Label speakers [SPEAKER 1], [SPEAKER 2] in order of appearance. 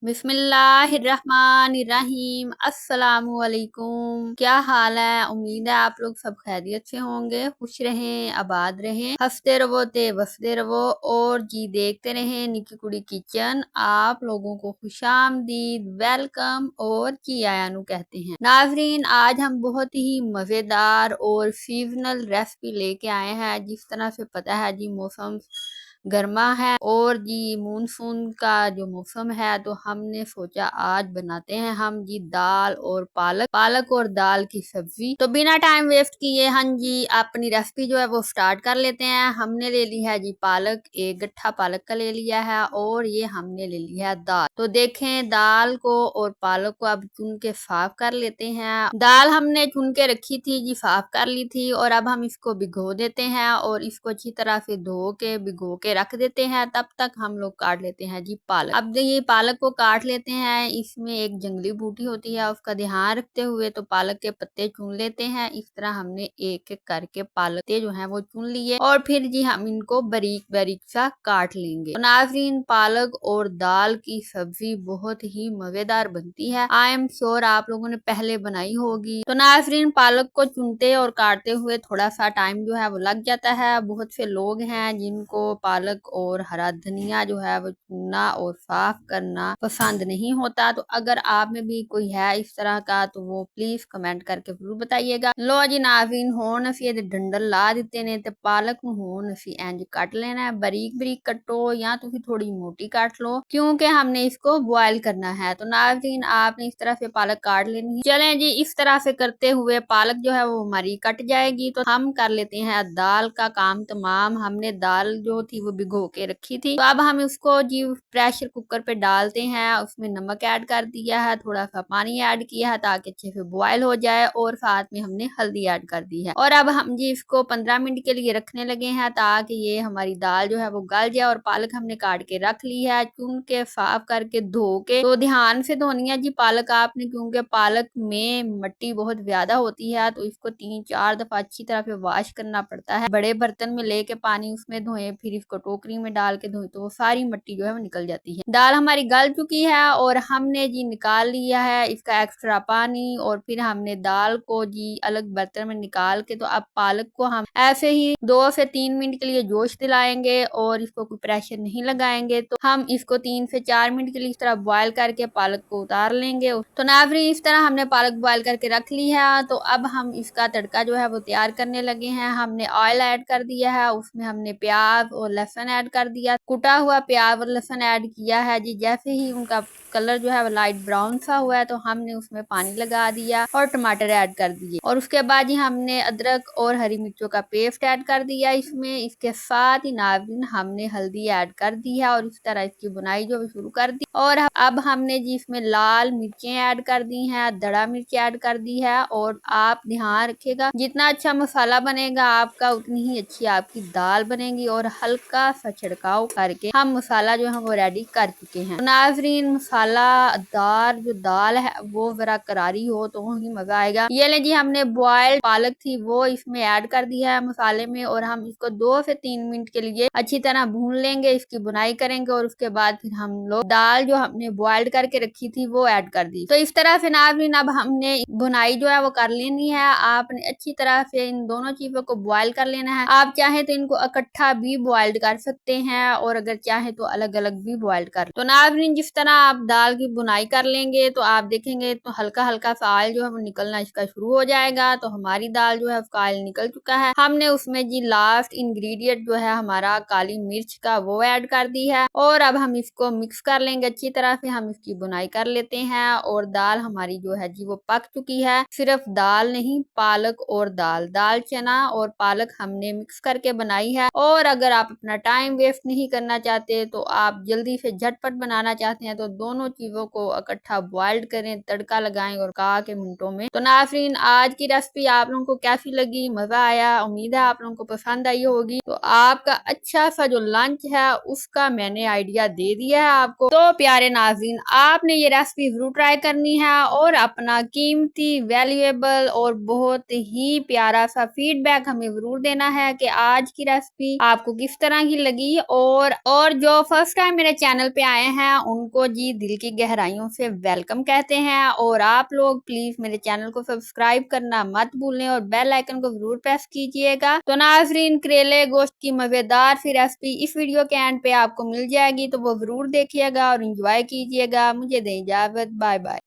[SPEAKER 1] बिस्मिल्लाहिर्रहमानिर्रहीम अस्सलामुअलैकुम। क्या हाल है? उम्मीद है आप लोग सब खैरियत से होंगे, खुश रहें, आबाद रहें, हंसते रहो ते बसते रहो और जी देखते रहें निकी कुड़ी किचन। आप लोगों को खुशामदीद, वेलकम और जी आयानू कहते हैं। नाजरीन, आज हम बहुत ही मज़ेदार और सीजनल रेसिपी लेके आए हैं। जिस तरह से पता है जी मौसम गर्मा है और जी मानसून का जो मौसम है, तो हमने सोचा आज बनाते हैं हम जी दाल और पालक और दाल की सब्जी। तो बिना टाइम वेस्ट किए हम जी अपनी रेसिपी जो है वो स्टार्ट कर लेते हैं। हमने ले ली है जी पालक, एक गट्ठा पालक का ले लिया है और ये हमने ले लिया है दाल। तो देखें, दाल को और पालक को अब चुन के साफ कर लेते हैं। दाल हमने चुन के रखी थी जी, साफ कर ली थी और अब हम इसको भिगो देते हैं और इसको अच्छी तरह से धो के भिगो के रख देते हैं। तब तक हम लोग काट लेते हैं जी पालक। अब ये पालक को काट लेते हैं। इसमें एक जंगली बूटी होती है, उसका ध्यान रखते हुए तो पालक के पत्ते चुन लेते हैं। इस तरह हमने एक एक करके पालक जो है वो चुन लिए और फिर जी हम इनको बारीक बारीक सा काट लेंगे। तो नाज़रीन, पालक और दाल की सब्जी बहुत ही मजेदार बनती है। आई एम श्योर आप लोगों ने पहले बनाई होगी। तो नाज़रीन, पालक को चुनते और काटते हुए थोड़ा सा टाइम जो है वो लग जाता है। बहुत से लोग हैं जिनको पालक और हरा धनिया जो है वो चुनना और साफ करना पसंद नहीं होता। तो अगर आप में भी कोई है इस तरह का तो वो प्लीज कमेंट करके जरूर बताइएगा। लो जी नाज़रीन, होन असी डंडल ला दिते ने ते पालक नूं होन असी इंज कट लेना है। बारीक बारीक कटो या तुसी थोड़ी मोटी काट लो, क्योंकि हमने इसको बॉयल करना है। तो नाज़रीन, आपने इस तरह से पालक काट लेनी है। चलें जी, इस तरह से करते हुए पालक जो है वो हमारी कट जाएगी। तो हम कर लेते हैं दाल का काम तमाम। हमने दाल जो थी वो भिगो के रखी थी, तो अब हम उसको जी प्रेशर कुकर पे डालते हैं। उसमें नमक ऐड कर दिया है, थोड़ा सा पानी ऐड किया है ताकि अच्छे से बॉयल हो जाए और साथ में हमने हल्दी ऐड कर दी है। और अब हम जी इसको 15 मिनट के लिए रखने लगे हैं ताकि ये हमारी दाल जो है वो गल जाए। और पालक हमने काट के रख ली है, चुन के साफ करके धो के। तो ध्यान से धोनी है जी पालक आपने, क्योंकि पालक में मिट्टी बहुत ज्यादा होती है। तो इसको 3-4 दफा अच्छी तरह से वॉश करना पड़ता है। बड़े बर्तन में लेके पानी उसमें धोए, फिर इसको टोकरी में डाल के धोए तो वो सारी मिट्टी जो है वो निकल जाती है। दाल हमारी गल चुकी है और हमने जी निकाल लिया है इसका एक्स्ट्रा पानी। और फिर हमने दाल को जी अलग बर्तन में निकाल के, तो अब पालक को हम ऐसे ही 2 से 3 मिनट के लिए जोश दिलाएंगे और इसको कोई प्रेशर नहीं लगाएंगे। तो हम इसको 3 से 4 मिनट के लिए इस तरह बॉयल करके पालक को उतार लेंगे। तो नाज़रीन, इस तरह हमने पालक बॉयल करके रख ली है। तो अब हम इसका तड़का जो है वो तैयार करने लगे हैं। हमने ऑयल ऐड कर दिया है, उसमें हमने प्याज और लहसुन ऐड कर दिया। कुटा हुआ प्याज और लहसुन ऐड किया है जी। जैसे ही उनका कलर जो है वो लाइट ब्राउन सा हुआ है तो हमने उसमें पानी लगा दिया और टमाटर ऐड कर दिए। और उसके बाद ही हमने अदरक और हरी मिर्चों का पेस्ट ऐड कर दिया इसमें। इसके साथ ही नाज़रीन हमने हल्दी ऐड कर दी है और इस तरह इसकी बुनाई जो शुरू कर दी। और अब हमने जी इसमें लाल मिर्चें ऐड कर दी हैं, दड़ा मिर्च ऐड कर दी है। और आप ध्यान रखिएगा, जितना अच्छा मसाला बनेगा आपका उतनी ही अच्छी आपकी दाल बनेगी। और हल्का सा छिड़काव करके हम मसाला जो है वो रेडी कर चुके हैं। तो नाज़रीन, मसालादार जो दाल है वो जरा करारी हो तो ही मजा आएगा। ये ले जी, हमने बॉइल्ड पालक थी वो इसमें ऐड कर दिया है मसाले में और हम इसको 2 से 3 मिनट के लिए अच्छी तरह भून लेंगे, इसकी बुनाई करेंगे। और उसके बाद फिर हम लोग दाल जो हमने बॉइल्ड करके रखी थी वो ऐड कर दी। तो इस तरह से नाज़रीन अब हमने बुनाई जो है वो कर लेनी है। आपने अच्छी तरह से इन दोनों चीजों को बॉयल कर लेना है। आप चाहे तो इनको इकट्ठा भी बॉइल्ड कर सकते हैं और अगर चाहे तो अलग अलग भी बॉइल्ड कर। तो नाज़रीन, जिस तरह आप दाल की बुनाई कर लेंगे तो आप देखेंगे तो हल्का हल्का सा ऑयल जो है वो निकलना इसका शुरू हो जाएगा। तो हमारी दाल जो है उसका ऑयल निकल चुका है। हमने उसमें जी लास्ट इंग्रेडिएंट जो है हमारा काली मिर्च का वो ऐड कर दी है। और अब हम इसको मिक्स कर लेंगे अच्छी तरह से। हम इसकी बुनाई कर लेते हैं और दाल हमारी जो है जी वो पक चुकी है। सिर्फ दाल नहीं, पालक और दाल चना और पालक हमने मिक्स करके बनाई है। और अगर आप अपना टाइम वेस्ट नहीं करना चाहते, तो आप जल्दी से झटपट बनाना चाहते हैं, तो दोनों चीजों को इकट्ठा बॉइल्ड करें, तड़का लगाएं और कहा के मिनटों में। तो नाज़रीन, आज की रेसिपी आप लोगों को कैसी लगी? मजा आया? उम्मीद है आप लोगों को पसंद आई होगी। तो आपका अच्छा सा जो लंच है उसका मैंने आइडिया दे दिया है आपको। तो प्यारे नाज़रीन, आपने ये रेसिपी जरूर ट्राई करनी है और अपना कीमती, वैल्यूएबल और बहुत ही प्यारा सा फीडबैक हमें जरूर देना है कि आज की रेसिपी आपको किस तरह ही लगी। और जो फर्स्ट टाइम मेरे चैनल पे आए हैं उनको जी दिल की गहराइयों से वेलकम कहते हैं। और आप लोग प्लीज मेरे चैनल को सब्सक्राइब करना मत भूलें और बेल आइकन को जरूर प्रेस कीजिएगा। तो नाजरीन, करेले गोश्त की मजेदार सी रेसिपी इस वीडियो के एंड पे आपको मिल जाएगी, तो वो जरूर देखिएगा और इंजॉय कीजिएगा। मुझे दें इजाजत, बाय बाय।